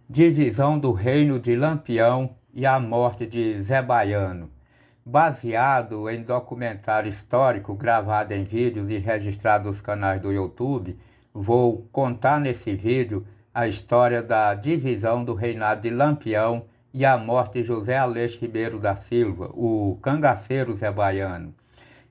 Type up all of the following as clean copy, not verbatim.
Divisão do reino de Lampião e a morte de Zé Baiano. Baseado em documentário histórico gravado em vídeos e registrado nos canais do YouTube, vou contar nesse vídeo a história da divisão do reinado de Lampião e a morte de José Aleixo Ribeiro da Silva, o cangaceiro Zé Baiano.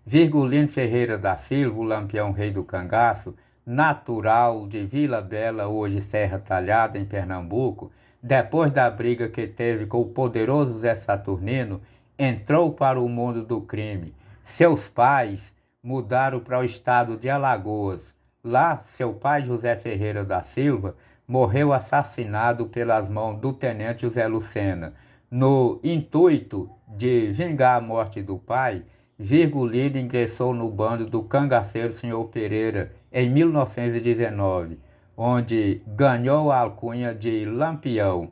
Virgulino Ferreira da Silva, o Lampião Rei do Cangaço, natural de Vila Bela, hoje Serra Talhada, em Pernambuco, depois da briga que teve com o poderoso Zé Saturnino, entrou para o mundo do crime. Seus pais mudaram para o estado de Alagoas. Lá, seu pai José Ferreira da Silva morreu assassinado pelas mãos do tenente José Lucena. No intuito de vingar a morte do pai, Virgulino ingressou no bando do cangaceiro Senhor Pereira em 1919, onde ganhou a alcunha de Lampião.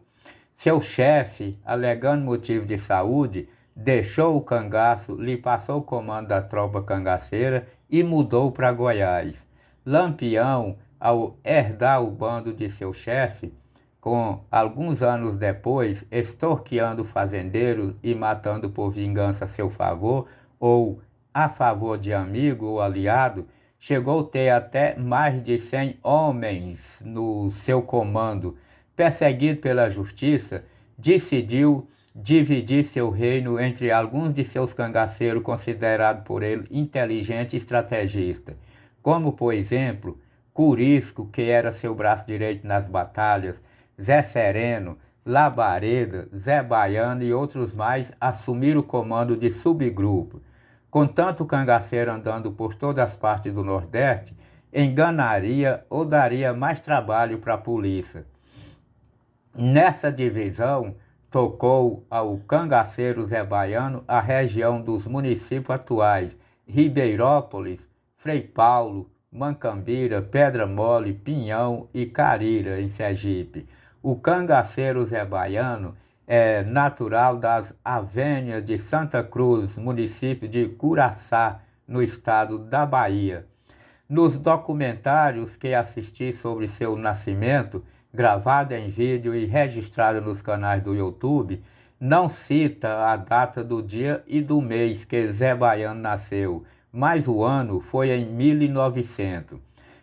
Seu chefe, alegando motivo de saúde, deixou o cangaço, lhe passou o comando da tropa cangaceira e mudou para Goiás. Lampião, ao herdar o bando de seu chefe, com alguns anos depois, extorquiando fazendeiros e matando por vingança a seu favor ou a favor de amigo ou aliado, chegou a ter até mais de 100 homens no seu comando. Perseguido pela justiça, decidiu dividir seu reino entre alguns de seus cangaceiros considerados por ele inteligente e estrategista, como, por exemplo, Curisco, que era seu braço direito nas batalhas, Zé Sereno, Labareda, Zé Baiano e outros mais assumiram o comando de subgrupo. Com tanto cangaceiro andando por todas as partes do Nordeste, enganaria ou daria mais trabalho para a polícia. Nessa divisão, tocou ao cangaceiro Zé Baiano a região dos municípios atuais: Ribeirópolis, Frei Paulo, Mancambira, Pedra Mole, Pinhão e Carira, em Sergipe. O cangaceiro Zé Baiano é natural das Avênias de Santa Cruz, município de Curaçá, no estado da Bahia. Nos documentários que assisti sobre seu nascimento, gravado em vídeo e registrado nos canais do YouTube, não cita a data do dia e do mês que Zé Baiano nasceu, mas o ano foi em 1900.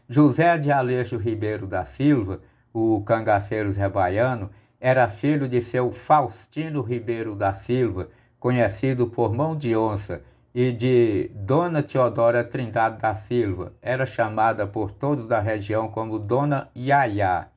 José de Aleixo Ribeiro da Silva, o cangaceiro Zé Baiano, era filho de seu Faustino Ribeiro da Silva, conhecido por Mão de Onça, e de Dona Teodora Trindade da Silva, era chamada por todos da região como Dona Iaiá.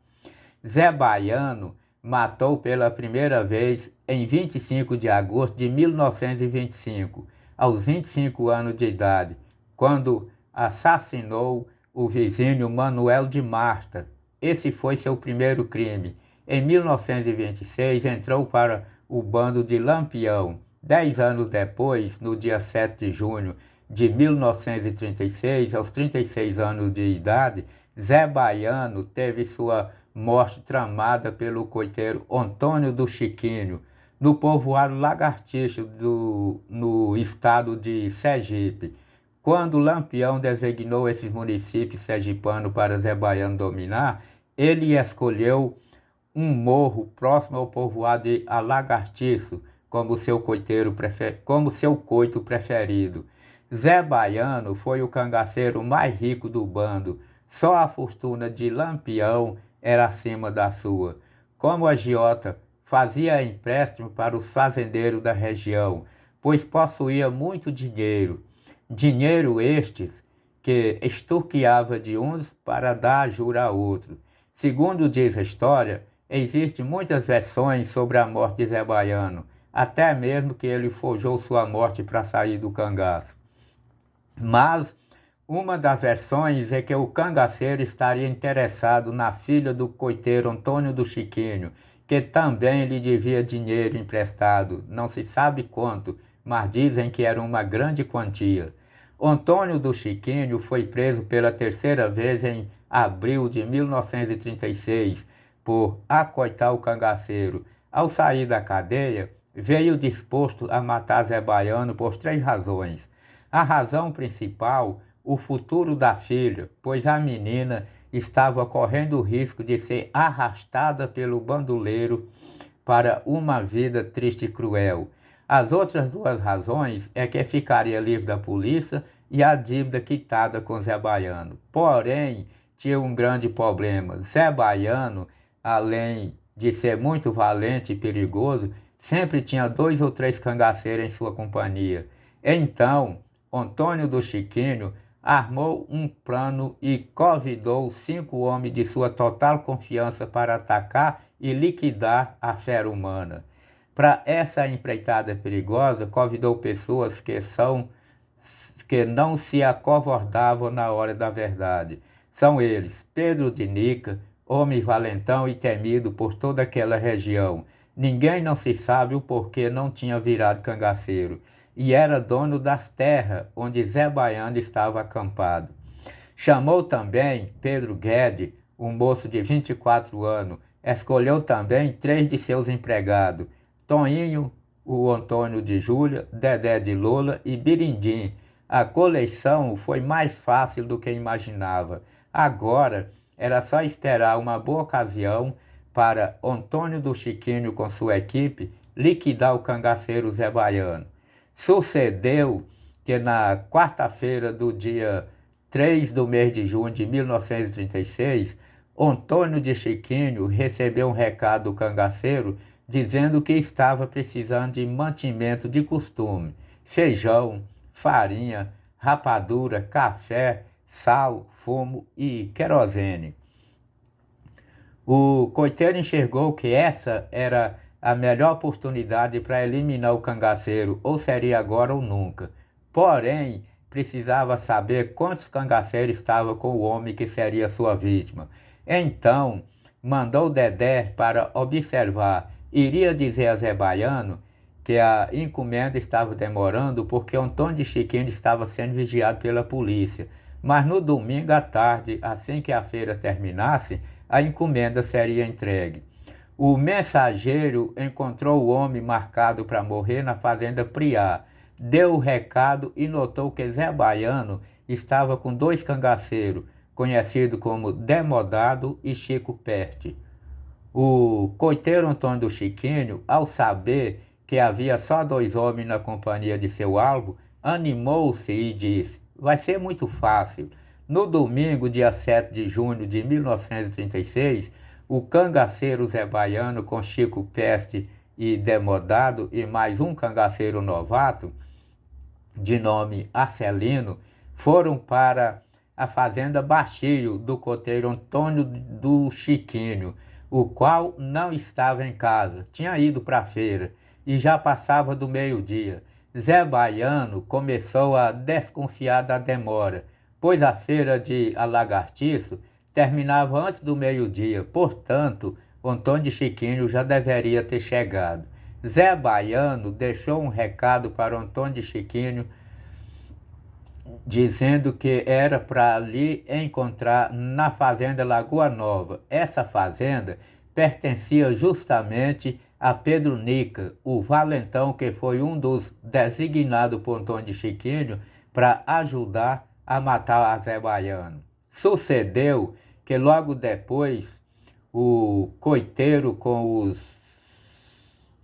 Zé Baiano matou pela primeira vez em 25 de agosto de 1925, aos 25 anos de idade, quando assassinou o vizinho Manuel de Marta. Esse foi seu primeiro crime. Em 1926, entrou para o bando de Lampião. 10 anos depois, no dia 7 de junho de 1936, aos 36 anos de idade, Zé Baiano teve sua morte tramada pelo coiteiro Antônio do Chiquinho, no povoado Lagartixa, no estado de Sergipe. Quando Lampião designou esses municípios sergipanos para Zé Baiano dominar, ele escolheu um morro próximo ao povoado de Alagartiço como seu coito preferido. Zé Baiano foi o cangaceiro mais rico do bando. Só a fortuna de Lampião era acima da sua. Como agiota, fazia empréstimo para os fazendeiros da região, pois possuía muito dinheiro. Dinheiro estes que extorquiava de uns para dar jura a outro. Segundo diz a história, existem muitas versões sobre a morte de Zé Baiano, até mesmo que ele forjou sua morte para sair do cangaço. Mas uma das versões é que o cangaceiro estaria interessado na filha do coiteiro Antônio do Chiquinho, que também lhe devia dinheiro emprestado, não se sabe quanto, mas dizem que era uma grande quantia. Antônio do Chiquinho foi preso pela terceira vez em abril de 1936 por acoitar o cangaceiro. Ao sair da cadeia, veio disposto a matar Zé Baiano por 3 razões. A razão principal, o futuro da filha, pois a menina estava correndo o risco de ser arrastada pelo bandoleiro para uma vida triste e cruel. As outras duas razões é que ficaria livre da polícia e a dívida quitada com Zé Baiano. Porém, tinha um grande problema. Zé Baiano, além de ser muito valente e perigoso, sempre tinha 2 ou 3 cangaceiros em sua companhia. Então, Antônio do Chiquinho armou um plano e convidou 5 homens de sua total confiança para atacar e liquidar a fera humana. Para essa empreitada perigosa, convidou pessoas que não se acovardavam na hora da verdade. São eles: Pedro de Nica, homem valentão e temido por toda aquela região. Ninguém não se sabe o porquê não tinha virado cangaceiro, e era dono das terras onde Zé Baiano estava acampado. Chamou também Pedro Guedes, um moço de 24 anos. Escolheu também 3 de seus empregados: Toninho, o Antônio de Júlia, Dedé de Lola e Birindim. A coleção foi mais fácil do que imaginava. Agora era só esperar uma boa ocasião para Antônio do Chiquinho com sua equipe liquidar o cangaceiro Zé Baiano. Sucedeu que na quarta-feira do dia 3 do mês de junho de 1936, Antônio de Chiquinho recebeu um recado do cangaceiro dizendo que estava precisando de mantimento de costume: feijão, farinha, rapadura, café, sal, fumo e querosene. O coiteiro enxergou que essa era a melhor oportunidade para eliminar o cangaceiro, ou seria agora ou nunca. Porém, precisava saber quantos cangaceiros estavam com o homem que seria sua vítima. Então, mandou Dedé para observar. Iria dizer a Zé Baiano que a encomenda estava demorando porque Antônio de Chiquinho estava sendo vigiado pela polícia. Mas no domingo à tarde, assim que a feira terminasse, a encomenda seria entregue. O mensageiro encontrou o homem marcado para morrer na fazenda Priá. Deu o recado e notou que Zé Baiano estava com 2 cangaceiros, conhecidos como Demodado e Chico Peste. O coiteiro Antônio do Chiquinho, ao saber que havia só 2 homens na companhia de seu alvo, animou-se e disse: vai ser muito fácil. No domingo, dia 7 de junho de 1936, o cangaceiro Zé Baiano, com Chico Peste e Demodado, e mais um cangaceiro novato, de nome Arcelino, foram para a fazenda Baixio do coiteiro Antônio do Chiquinho, o qual não estava em casa, tinha ido para a feira e já passava do meio-dia. Zé Baiano começou a desconfiar da demora, pois a feira de Alagartiço terminava antes do meio-dia, portanto, Antônio de Chiquinho já deveria ter chegado. Zé Baiano deixou um recado para Antônio de Chiquinho, dizendo que era para ali encontrar na fazenda Lagoa Nova. Essa fazenda pertencia justamente a Pedro Nica, o valentão que foi um dos designados por Antônio de Chiquinho para ajudar a matar a Zé Baiano. Sucedeu que logo depois o coiteiro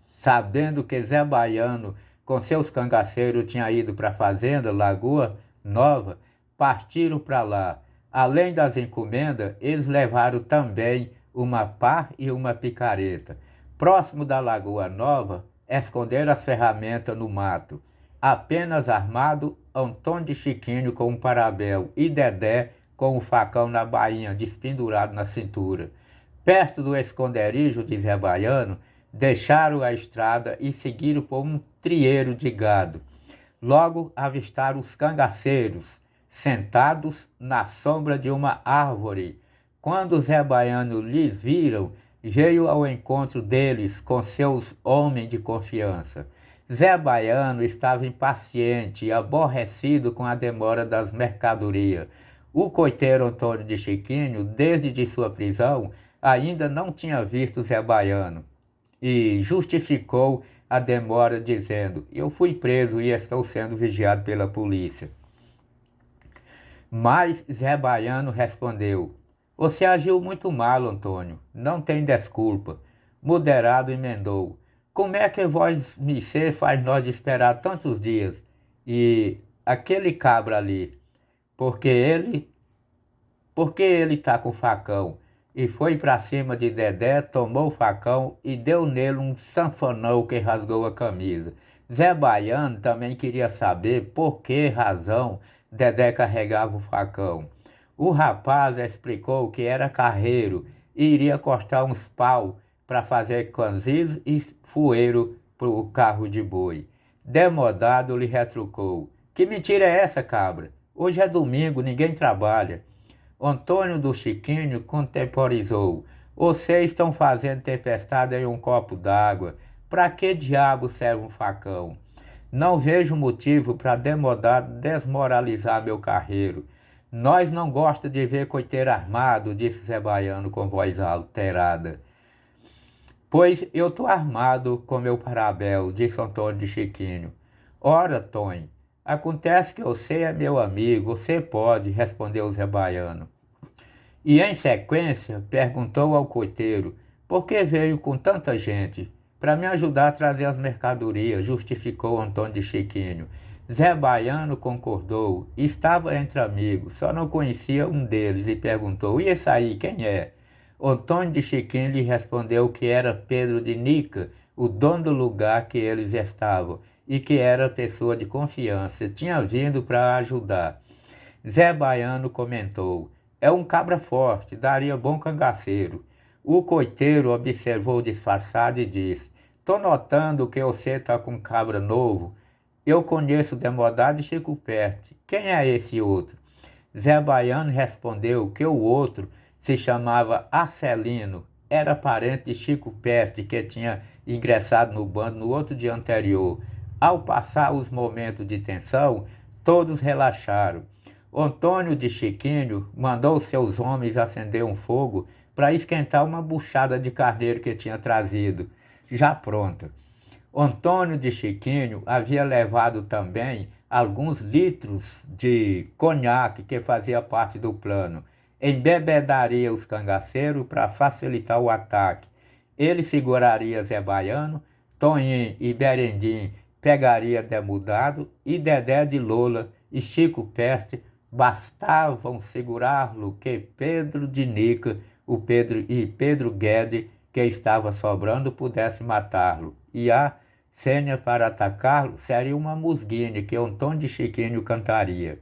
sabendo que Zé Baiano com seus cangaceiros tinha ido para a fazenda Lagoa Nova, partiram para lá. Além das encomendas, eles levaram também uma pá e uma picareta. Próximo da Lagoa Nova, esconderam as ferramentas no mato. Apenas armado, Antônio de Chiquinho com um parabéu e Dedé com o facão na bainha, despendurado na cintura. Perto do esconderijo de Zé Baiano, deixaram a estrada e seguiram por um trieiro de gado. Logo avistaram os cangaceiros, sentados na sombra de uma árvore. Quando Zé Baiano lhes viram, veio ao encontro deles com seus homens de confiança. Zé Baiano estava impaciente e aborrecido com a demora das mercadorias. O coiteiro Antônio de Chiquinho, desde de sua prisão, ainda não tinha visto Zé Baiano e justificou a demora dizendo: eu fui preso e estou sendo vigiado pela polícia. Mas Zé Baiano respondeu: Você agiu muito mal, Antônio. Não tem desculpa. Moderado emendou. Como é que vós me ser faz nós esperar tantos dias? E aquele cabra ali, porque ele, porque ele tá com o facão e foi para cima de Dedé, tomou o facão e deu nele um sanfonão que rasgou a camisa. Zé Baiano também queria saber por que razão Dedé carregava o facão. O rapaz explicou que era carreiro e iria cortar uns pau para fazer canzis e fueiro para o carro de boi. Demodado lhe retrucou: Que mentira é essa, cabra? Hoje é domingo, ninguém trabalha. Antônio do Chiquinho contemporizou: Vocês estão fazendo tempestade em um copo d'água. Para que diabo serve um facão? Não vejo motivo para Demodado desmoralizar meu carreiro. Nós não gosta de ver coiteiro armado, disse Zé Baiano com voz alterada. Pois eu tô armado com meu parabéu, disse Antônio de Chiquinho. Ora, Tonho, acontece que você é meu amigo, você pode, respondeu Zé Baiano. E em sequência perguntou ao coiteiro por que veio com tanta gente. Para me ajudar a trazer as mercadorias, justificou Antônio de Chiquinho. Zé Baiano concordou, estava entre amigos, só não conhecia um deles e perguntou: E esse aí, quem é? Antônio de Chiquinho lhe respondeu que era Pedro de Nica, o dono do lugar que eles estavam, e que era pessoa de confiança, tinha vindo para ajudar. Zé Baiano comentou: É um cabra forte, daria bom cangaceiro. O coiteiro observou disfarçado e disse: Tô notando que você tá com um cabra novo. Eu conheço Demodado e Chico Peste. Quem é esse outro? Zé Baiano respondeu que o outro se chamava Arcelino, era parente de Chico Peste, que tinha ingressado no bando no outro dia anterior. Ao passar os momentos de tensão, todos relaxaram. Antônio de Chiquinho mandou seus homens acender um fogo para esquentar uma buchada de carneiro que tinha trazido, já pronta. Antônio de Chiquinho havia levado também alguns litros de conhaque que fazia parte do plano. Embebedaria os cangaceiros para facilitar o ataque. Ele seguraria Zé Baiano, Toninho e Berendim pegaria Demudado e Dedé de Lola e Chico Peste bastavam segurá-lo que Pedro de Nica, Pedro Guedes, que estava sobrando, pudesse matá-lo. E a Sênia para atacá-lo seria uma musguine que Antônio de Chiquinho cantaria.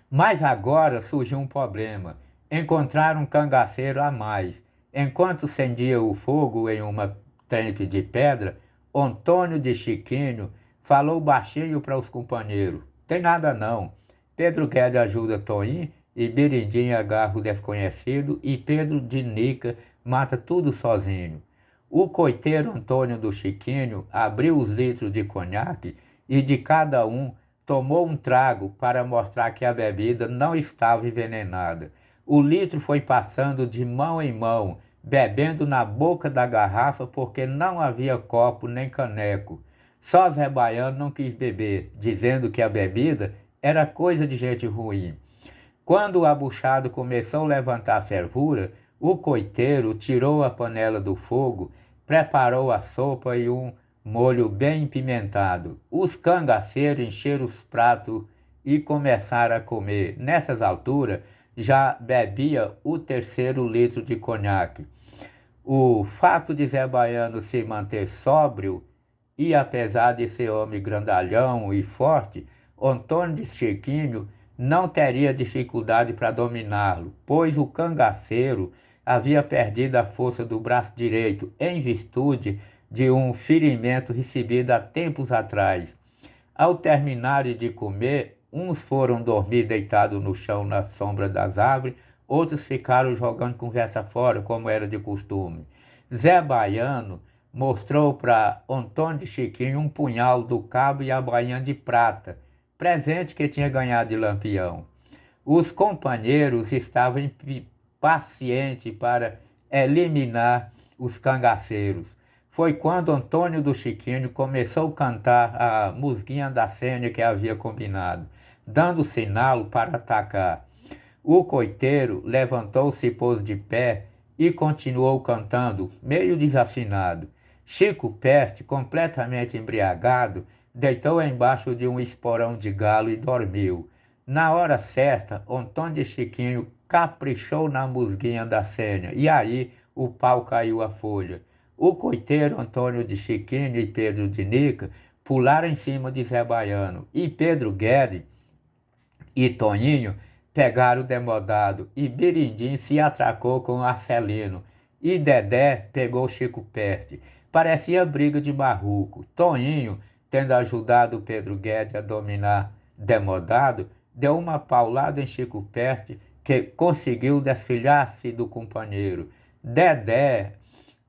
Mas agora surgiu um problema. Encontraram um cangaceiro a mais. Enquanto acendia o fogo em uma trempe de pedra, Antônio de Chiquinho falou baixinho para os companheiros: Tem nada não. Pedro Guedes ajuda Toim e Berendim agarra o desconhecido e Pedro de Nica mata tudo sozinho. O coiteiro Antônio do Chiquinho abriu os litros de conhaque e de cada um tomou um trago para mostrar que a bebida não estava envenenada. O litro foi passando de mão em mão, bebendo na boca da garrafa porque não havia copo nem caneco. Só Zé Baiano não quis beber, dizendo que a bebida era coisa de gente ruim. Quando o abuchado começou a levantar fervura, o coiteiro tirou a panela do fogo, preparou a sopa e um molho bem pimentado. Os cangaceiros encheram os pratos e começaram a comer. Nessas alturas, já bebia o terceiro litro de conhaque. O fato de Zé Baiano se manter sóbrio e, apesar de ser homem grandalhão e forte, Antônio de Chiquinho não teria dificuldade para dominá-lo, pois o cangaceiro havia perdido a força do braço direito em virtude de um ferimento recebido há tempos atrás. Ao terminarem de comer, uns foram dormir deitados no chão na sombra das árvores, outros ficaram jogando conversa fora, como era de costume. Zé Baiano mostrou para Antônio de Chiquinho um punhal do cabo e a bainha de prata, presente que tinha ganhado de Lampião. Os companheiros estavam impacientes para eliminar os cangaceiros. Foi quando Antônio do Chiquinho começou a cantar a musguinha da Sênia que havia combinado, dando sinal para atacar. O coiteiro levantou-se e pôs de pé e continuou cantando, meio desafinado. Chico Peste, completamente embriagado, deitou embaixo de um esporão de galo e dormiu. Na hora certa, Antônio de Chiquinho caprichou na musguinha da senha, e aí o pau caiu a folha. O coiteiro Antônio de Chiquinho e Pedro de Nica pularam em cima de Zé Baiano, e Pedro Guedes e Toninho pegaram o demodado, e Birindim se atracou com Arcelino, e Dedé pegou Chico Peste. Parecia briga de barruco. Toninho, tendo ajudado Pedro Guedes a dominar demodado, deu uma paulada em Chico Peste, que conseguiu desfilhar-se do companheiro. Dedé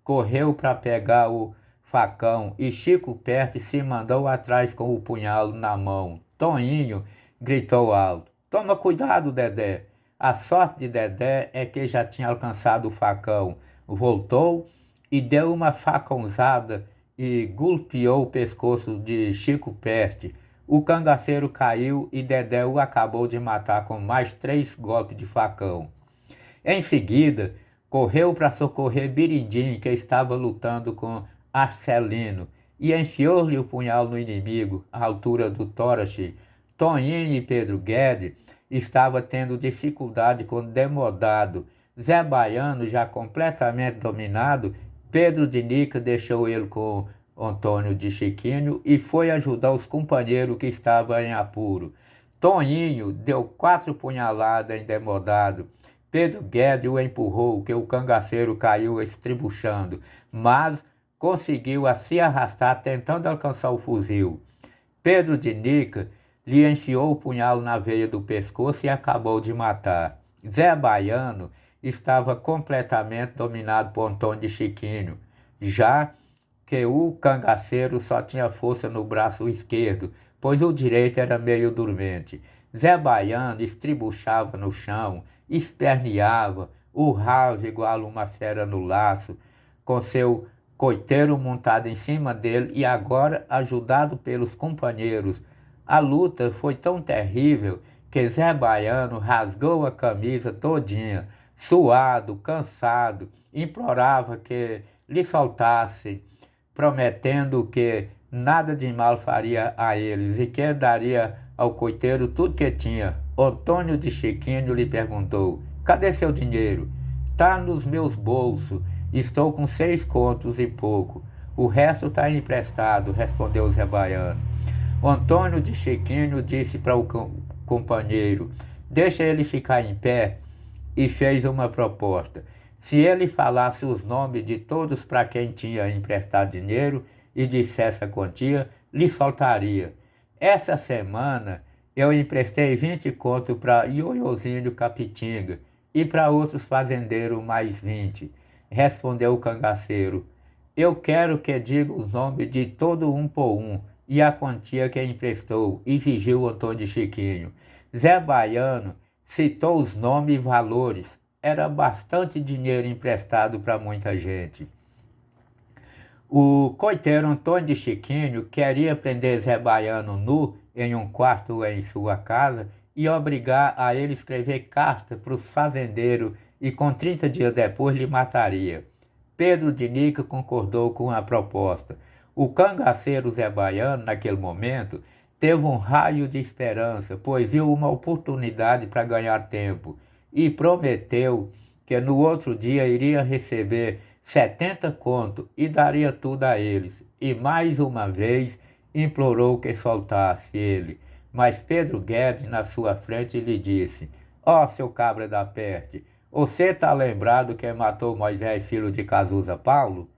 correu para pegar o facão e Chico Peste se mandou atrás com o punhal na mão. Toninho gritou alto: "Toma cuidado, Dedé!" A sorte de Dedé é que já tinha alcançado o facão. Voltou e deu uma facãozada e golpeou o pescoço de Chico Peste. O cangaceiro caiu e Dedé o acabou de matar com mais 3 golpes de facão. Em seguida, correu para socorrer Birindim, que estava lutando com Arcelino, e enfiou-lhe o punhal no inimigo, à altura do tórax. Toninho e Pedro Guedes estavam tendo dificuldade com Demodado. Zé Baiano, já completamente dominado, Pedro de Nica deixou ele com Antônio de Chiquinho e foi ajudar os companheiros que estavam em apuro. Toninho deu 4 punhaladas em Demodado. Pedro Guedes o empurrou, que o cangaceiro caiu estribuchando, mas conseguiu a se arrastar tentando alcançar o fuzil. Pedro de Nica lhe enfiou o punhal na veia do pescoço e acabou de matar. Zé Baiano estava completamente dominado por Antônio de Chiquinho, já que o cangaceiro só tinha força no braço esquerdo, pois o direito era meio dormente. Zé Baiano estribuchava no chão, esperneava, urrava igual uma fera no laço, com seu coiteiro montado em cima dele e agora ajudado pelos companheiros. A luta foi tão terrível que Zé Baiano rasgou a camisa todinha, suado, cansado, implorava que lhe soltasse, prometendo que nada de mal faria a eles e que daria ao coiteiro tudo que tinha. Antônio de Chiquinho lhe perguntou: "Cadê seu dinheiro?" "Tá nos meus bolsos, estou com 6 contos e pouco. O resto tá emprestado", respondeu Zé Baiano. Antônio de Chiquinho disse para o companheiro: "Deixa ele ficar em pé", e fez uma proposta. Se ele falasse os nomes de todos para quem tinha emprestado dinheiro e dissesse a quantia, lhe soltaria. Essa semana eu emprestei 20 contos para Ioiozinho Capitinga e para outros fazendeiros mais 20, respondeu o cangaceiro. "Eu quero que diga os nomes de todo um por um e a quantia que emprestou", exigiu Antônio de Chiquinho. Zé Baiano citou os nomes e valores. Era bastante dinheiro emprestado para muita gente. O coiteiro Antônio de Chiquinho queria prender Zé Baiano nu em um quarto em sua casa e obrigar a ele escrever carta para os fazendeiros e com 30 dias depois lhe mataria. Pedro de Nica concordou com a proposta. O cangaceiro Zé Baiano, naquele momento, teve um raio de esperança, pois viu uma oportunidade para ganhar tempo e prometeu que no outro dia iria receber 70 contos e daria tudo a eles. E mais uma vez implorou que soltasse ele. Mas Pedro Guedes, na sua frente, lhe disse: "Ó, seu cabra da peste, você tá lembrado que matou Moisés, filho de Cazuza Paulo?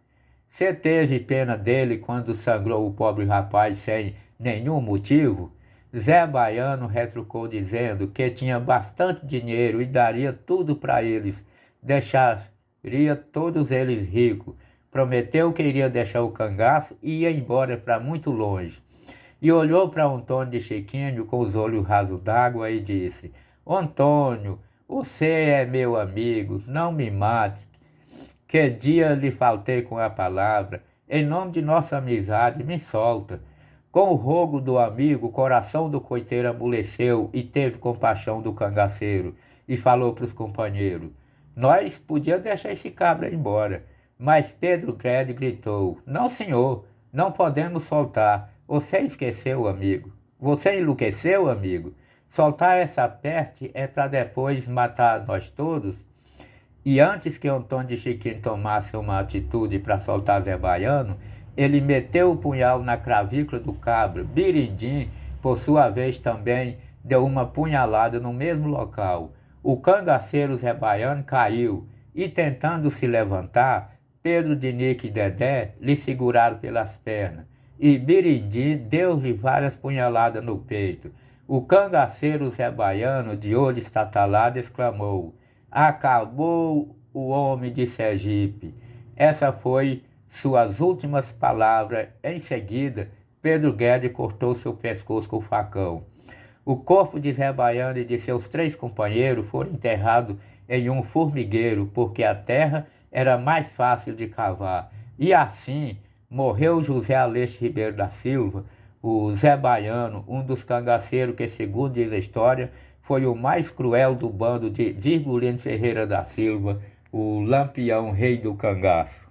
Você teve pena dele quando sangrou o pobre rapaz sem nenhum motivo?" Zé Baiano retrucou dizendo que tinha bastante dinheiro e daria tudo para eles, deixaria todos eles ricos. Prometeu que iria deixar o cangaço e ia embora para muito longe. E olhou para Antônio de Chiquinho com os olhos rasos d'água e disse: "Antônio, você é meu amigo, não me mate. Que dia lhe faltei com a palavra. Em nome de nossa amizade, me solta." Com o rogo do amigo, o coração do coiteiro amoleceu e teve compaixão do cangaceiro. e falou para os companheiros: nós podíamos deixar esse cabra embora. Mas Pedro Guedes gritou: não, senhor, não podemos soltar. Você esqueceu, amigo. Você enlouqueceu, amigo. Soltar essa peste é para depois matar nós todos. E antes que Antônio de Chiquinho tomasse uma atitude para soltar Zé Baiano, ele meteu o punhal na clavícula do cabra. Birindim, por sua vez, também deu uma punhalada no mesmo local. O cangaceiro Zé Baiano caiu e, tentando se levantar, Pedro, Dinique e Dedé lhe seguraram pelas pernas. E Birindim deu-lhe várias punhaladas no peito. O cangaceiro Zé Baiano, de olho estatalado, exclamou: acabou o homem de Sergipe. Essa foi suas últimas palavras. Em seguida, Pedro Guedes cortou seu pescoço com o facão. O corpo de Zé Baiano e de seus 3 companheiros foram enterrados em um formigueiro, porque a terra era mais fácil de cavar. E assim morreu José Aleixo Ribeiro da Silva, o Zé Baiano, um dos cangaceiros que, segundo diz a história, foi o mais cruel do bando de Virgulino Ferreira da Silva, o Lampião, rei do cangaço.